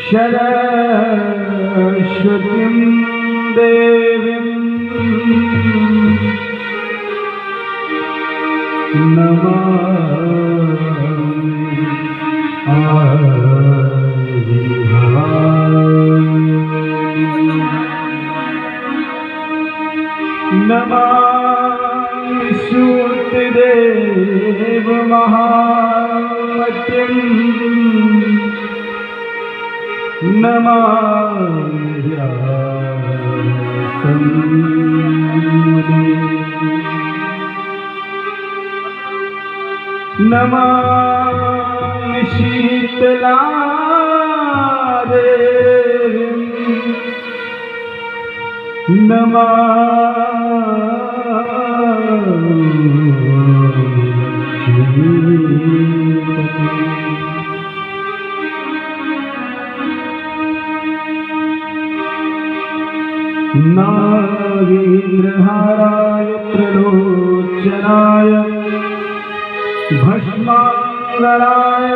सरस्वतीं देवीं नमामि श्रुतिदेव महामतिं नमामि व्यासमुनिं नमामि शीतलादेवीं नागेन्द्रहाराय त्रिलोचनाय भस्मांगराय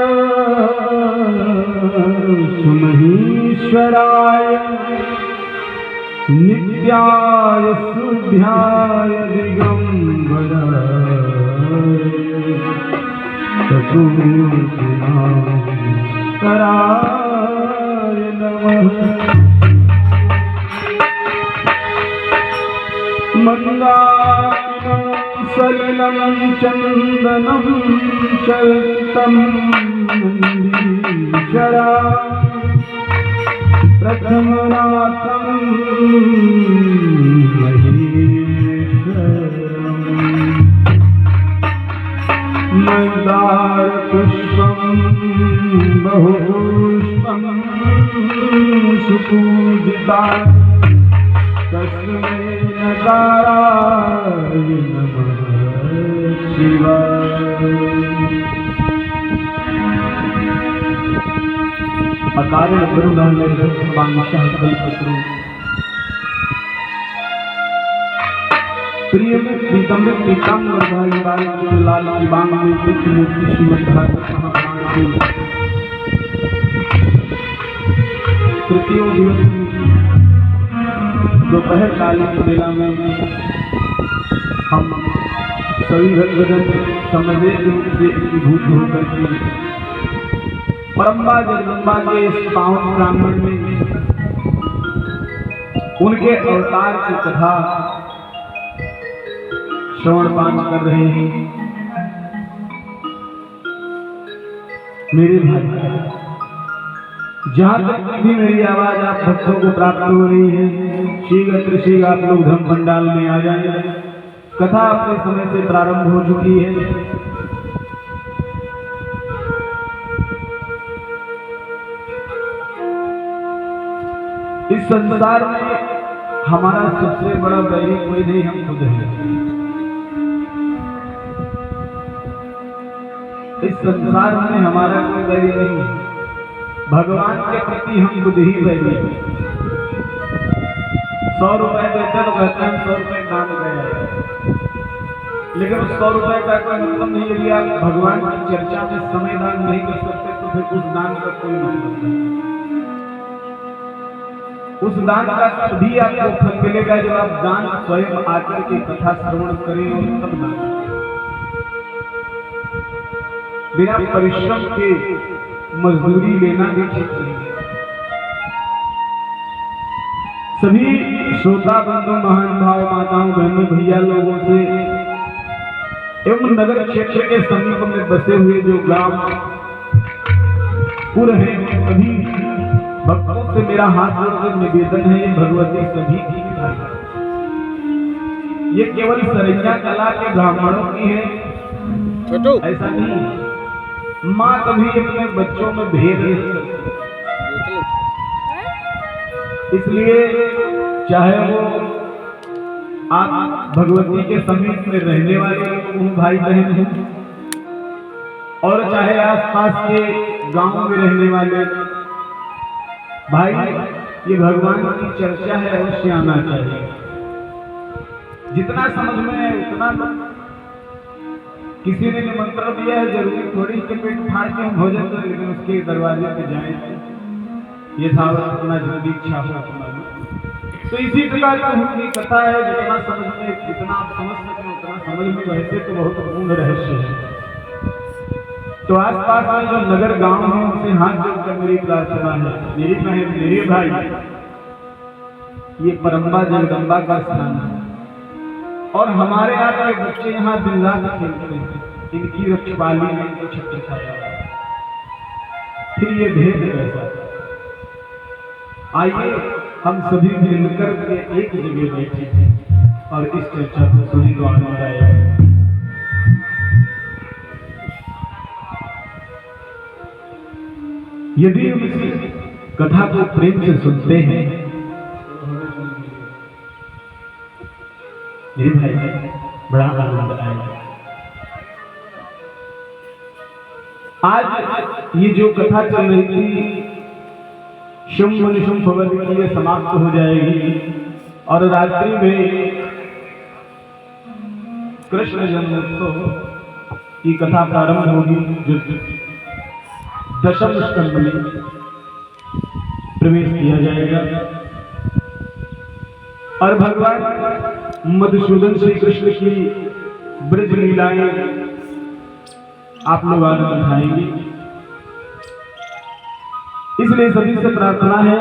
सुमहेश्वराय नित्याय शुद्ध्याय दिगंबराय चतुर्भुजाय नमः। मंदाकिनं सलिलं चन्दनं चर्चितं मन्दीशरा प्रथमनाथं महेश्वरम् मन्दारपुष्पं बहुपुष्पं सुपूजिता तस्मै नकाराय नमः शिवाय। अकारण करुणालय कल्पत्रु प्रिय प्रीतम पीताम्बर भाई लाल की बांग में कुछ मूर्ति श्रीमद् भागवत महापुराण के तृतीय दिवस दोपहर कालीन बेला में हम सभी भक्तजन समवेत रूप से भूत होकर के परम्बा जगदम्बा के इस पावन प्रांगण में उनके अवतार की कथा श्रवण पान कर रहे हैं। मेरे भाई, जहां तक भी मेरी आवाज आप भक्तों को प्राप्त हो रही है, शीघ्र आप लोग धर्म पंडाल में आ जाए। कथा अपने समय से प्रारंभ हो चुकी है। इस संसार में हमारा सबसे बड़ा बैरी कोई नहीं, हम खुद हैं। इस संसार में हमारा कोई बैरी नहीं है। भगवान के प्रति हम खुद ही बैरी हैं। 100 रुपए देते तो कहते हैं 100 रुपए दान गया, लेकिन 100 रुपए का कोई मतलब नहीं। यदि आप भगवान की चर्चा में समय दान नहीं कर सकते तो फिर उस दान का कोई मतलब नहीं। उस दान का तभी आपको फल मिलेगा जब आप दान स्वयं आकर के कथा श्रवण करें और तब दान। बिना परिश्रम के मजदूरी लेना भी ठीक नहीं। सभी श्रोता बंधु महान भाव माताओं बहनों भैया लोगों से एवं नगर क्षेत्र के समीप में बसे हुए जो ग्राम पुर हैं, सभी भक्तों से मेरा हाथ जोड़कर निवेदन है, ये भगवती सभी की है। ये केवल सरैया कला के ब्राह्मणों की है, ऐसा नहीं। माँ कभी अपने बच्चों में भेद नहीं करती, इसलिए चाहे वो आप भगवती के समीप में रहने वाले भाई बहन हैं और चाहे आसपास के गांव में रहने वाले भाई, ये भगवान की चर्चा है, अवश्य आना चाहिए। जितना समझ में है उतना। किसी ने निमंत्रण दिया है, जरूरी थोड़ी के पेट फाड़ के हम भोजन करें, लेकिन उसके दरवाजे पे जाएं, ये था अपना जो भी इच्छा हो अपना। तो इसी प्रकार की कथा है, जितना समझ में, जितना आप समझ सकें उतना समझ में, वैसे तो बहुत पूर्ण रहस्य है। तो आस पास में जो नगर गांव है उनसे हाथ जोड़कर मेरी प्रार्थना है, मेरी बहन, मेरे भाई, ये परम्बा जगदम्बा का स्थान है और हमारे यहाँ के बच्चे यहाँ दिन रात खेलते हैं, इनकी रखवाली में इनको छत्र छाया। फिर ये भेद कैसा? आइए हम सभी मिलकर के एक जगह बैठे और इस चर्चा को सुनी तो आनंद आएगा। यदि हम इस कथा को प्रेम से सुनते हैं, मेरे भाई बड़ा आनंद आएगा। आज ये जो कथा चल रही थी शुंभ निशुंभ भवति की, ये समाप्त हो जाएगी और रात्रि में कृष्ण जन्मोत्सव की कथा प्रारंभ होगी, जो दशम स्कंद में प्रवेश किया जाएगा और भगवान मधुसूदन श्री कृष्ण की ब्रज लीलाएं आप लोग आनंद उठाएंगे। इसलिए सभी से प्रार्थना है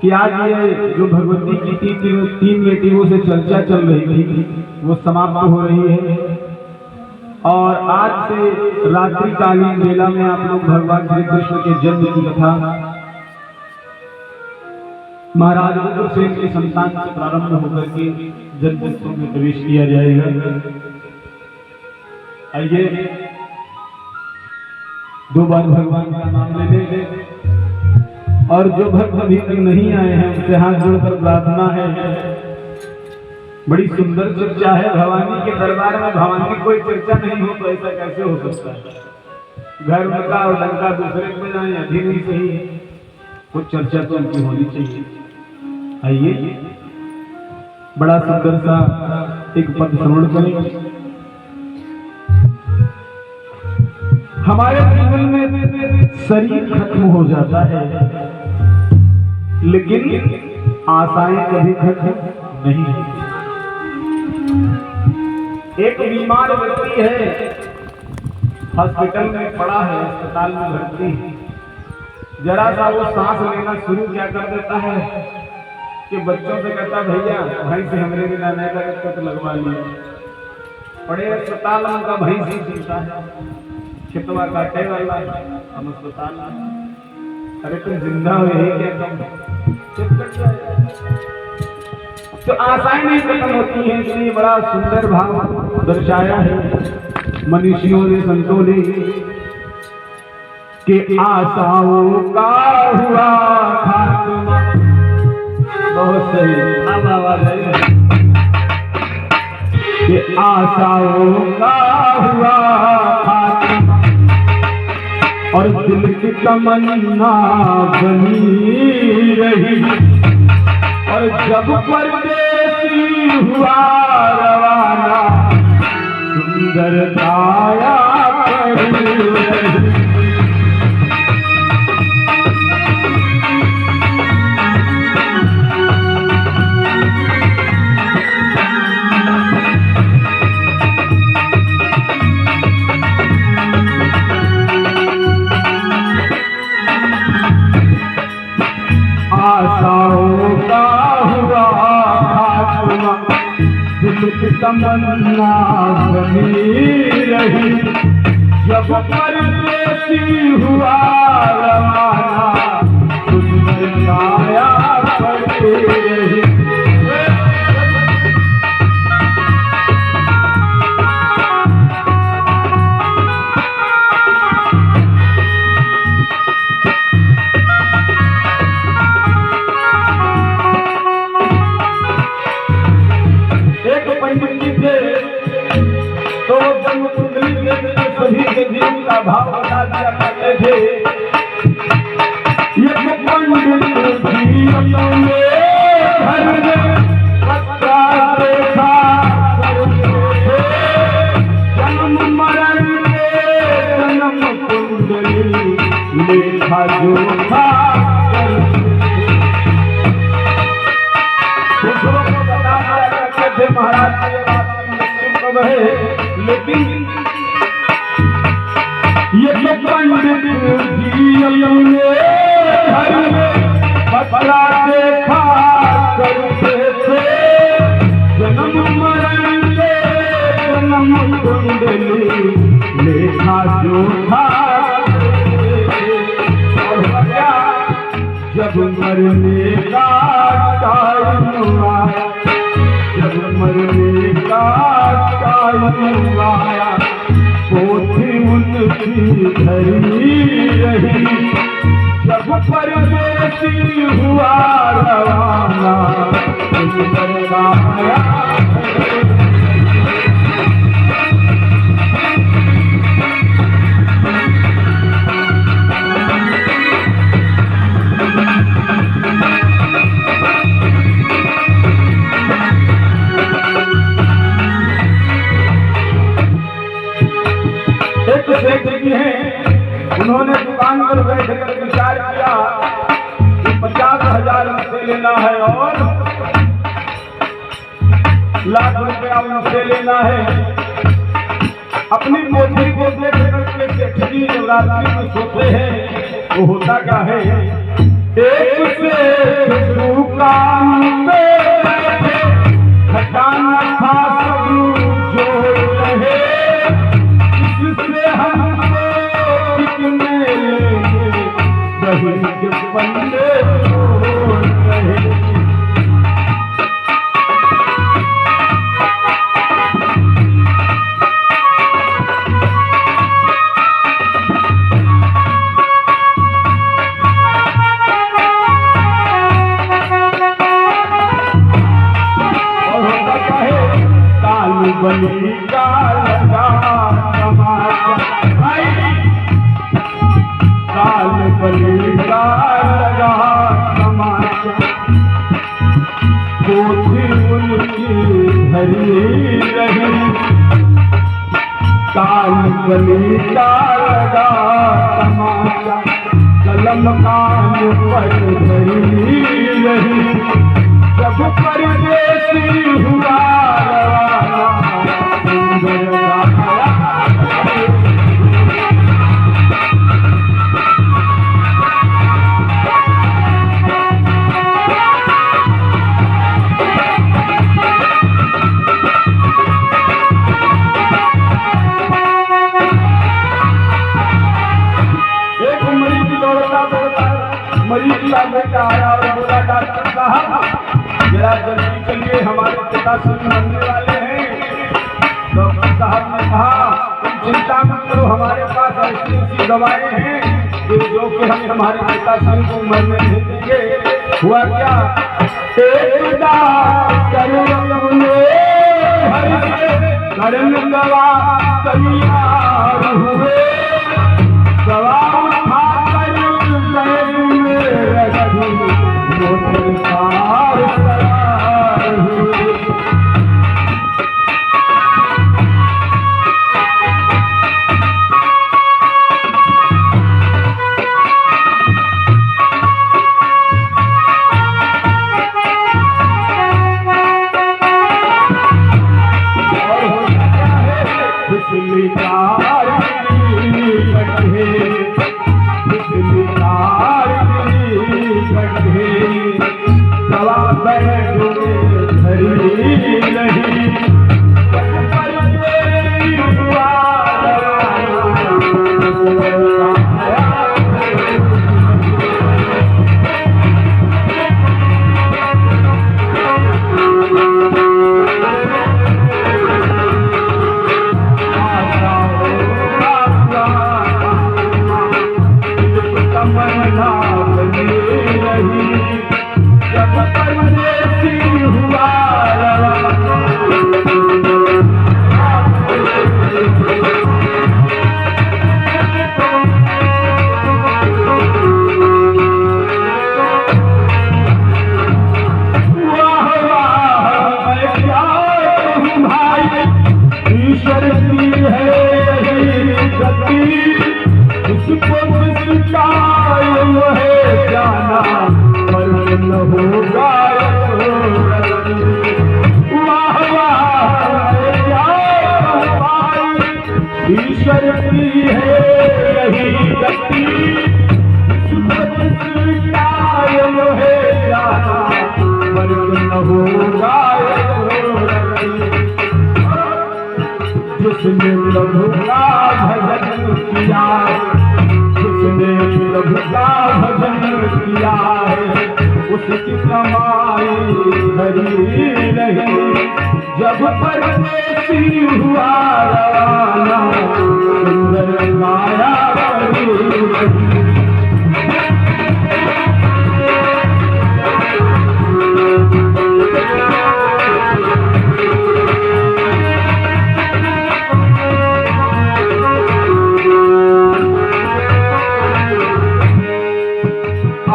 कि आज ये जो भगवती की तीन बेटियों से चर्चा चल रही थी वो समाप्त हो रही है और आज से रात्रिकालीन बेला में आप लोग भगवान श्री कृष्ण के जन्म की कथा महाराज रुद्रसेन की संतान से प्रारंभ होकर के जन्मोत्सव में प्रवेश किया जाएगा। आइए दो बार भगवान का नाम ले लेंगे और जो भक्त अभी तक नहीं आए हैं उनसे हाथ जोड़कर प्रार्थना है। बड़ी सुंदर चर्चा है भवानी के दरबार में, भवानी की कोई चर्चा नहीं हो तो ऐसा कैसे हो सकता है? घर का और डंका दूसरे में जाए अभी नहीं सही है, कुछ चर्चा तो उनकी होनी चाहिए। आइए बड़ा सुंदर सा एक पद श्रवण करें। हमारे जीवन में शरीर खत्म हो जाता है लेकिन आशाएं कभी खत्म नहीं होती। एक बीमार व्यक्ति है, हॉस्पिटल में पड़ा है, अस्पताल में भर्ती है, जरा सा वो सांस लेना शुरू क्या कर देता है कि बच्चों से कहता भैया भाई से हमरे भी लाने का तो लगवा लिया। बड़े अस्पताल में उनका भाई से जीता है, खेतवा काटे वाला हम अस्पताल में, अरे तुम जिंदा हो यही क्या कम? तो आशाएं नहीं खत्म होती हैं, इसलिए बड़ा सुंदर भाव दर्शाया है मनीषियों ने, संतों ने कि आशाओं का हुआ खात्मा। बहुत सही, अब आवाज आई कि आशाओं का हुआ खात्मा और दिल की तमन्ना बनी रही और जब परदेसी हुआ रवाना सुंदर काया आशाओं का हुआ खात्मा, दिल की तमन्ना बनी रही जब परदेसी हुआ रवाना सुंदर काया करती रही। सभी के जीवन का भाव बता दिया करते थे। ये पंडित जीवन में घर में पत्ता देखा जन्म मरण के जन्म कुंडली लेखा जोखा दूसरों को बता दिया करते थे महाराज की बात मृत्यु कब है, लेकिन ये तो पंडित जी अपने घर में बतला देखा करते थे, जन्म मरण के जन्म कुंडली लेखा जोखा, जब मरने का टाइम आया, जब मरने का टाइम आया, पोथी उनकी धरी रही, जब परदेसी हुआ रवाना सेठ जी हैं, उन्होंने दुकान पर बैठ कर विचार किया कि 50,000 उनसे लेना है और लाख रुपया उनसे लेना है। अपनी पोथी को देख करके सेठ जी जब रात्रि में सोते हैं, वो होता क्या है, एक से दुकान में खजाना था सब जोड़ रहे, बंदे बनी का लगा काल बली का लगा तमाशा, पोथी उनकी धरी रही, काल बली का लगा तमाशा, कलम कान पर धरी रही, जब परदेसी हुआ रवाना सुंदर मरीज का बेटा आया और बोला, डॉक्टर साहब जरा जल्दी चलिए, हमारे पिताश्री मरने वाले हैं। डॉक्टर साहब ने कहा, तुम चिंता मत करो, हमारे पास ऐसी ऐसी दवाएं हैं जो कि हम हमारे पिताश्री को मरने नहीं देंगे। हुआ क्या, करण दवा तैयार हुए, दवा पिछली कार है यही गति कायम है जाना मर्ग न होगा जिसने प्रभु का भजन किया जिसने प्रभु का भजन किया है उसकी कमाई भरी नहीं जब परदेसी हुआ रवाना सुंदर माया भरी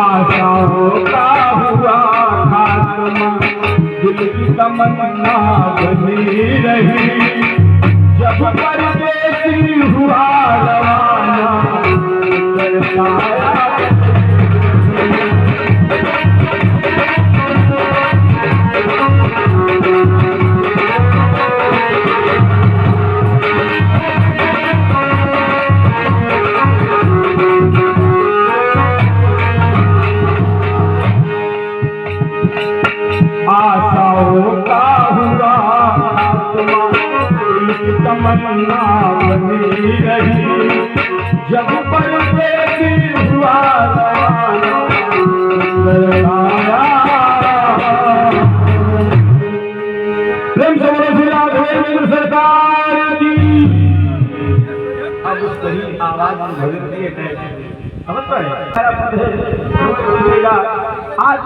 आशाओं का हुआ खात्मा दिल की तमन्ना बनी रही जब परदेसी हुआ रवाना आशाओं का हुआ खात्मा दिल की तमन्ना बनी रही जब परदेसी हुआ रवाना प्रेम से बोलो श्री राघवेंद्र सरकार की। अब उस सही आवाज में भजन दिए समझ पाए आज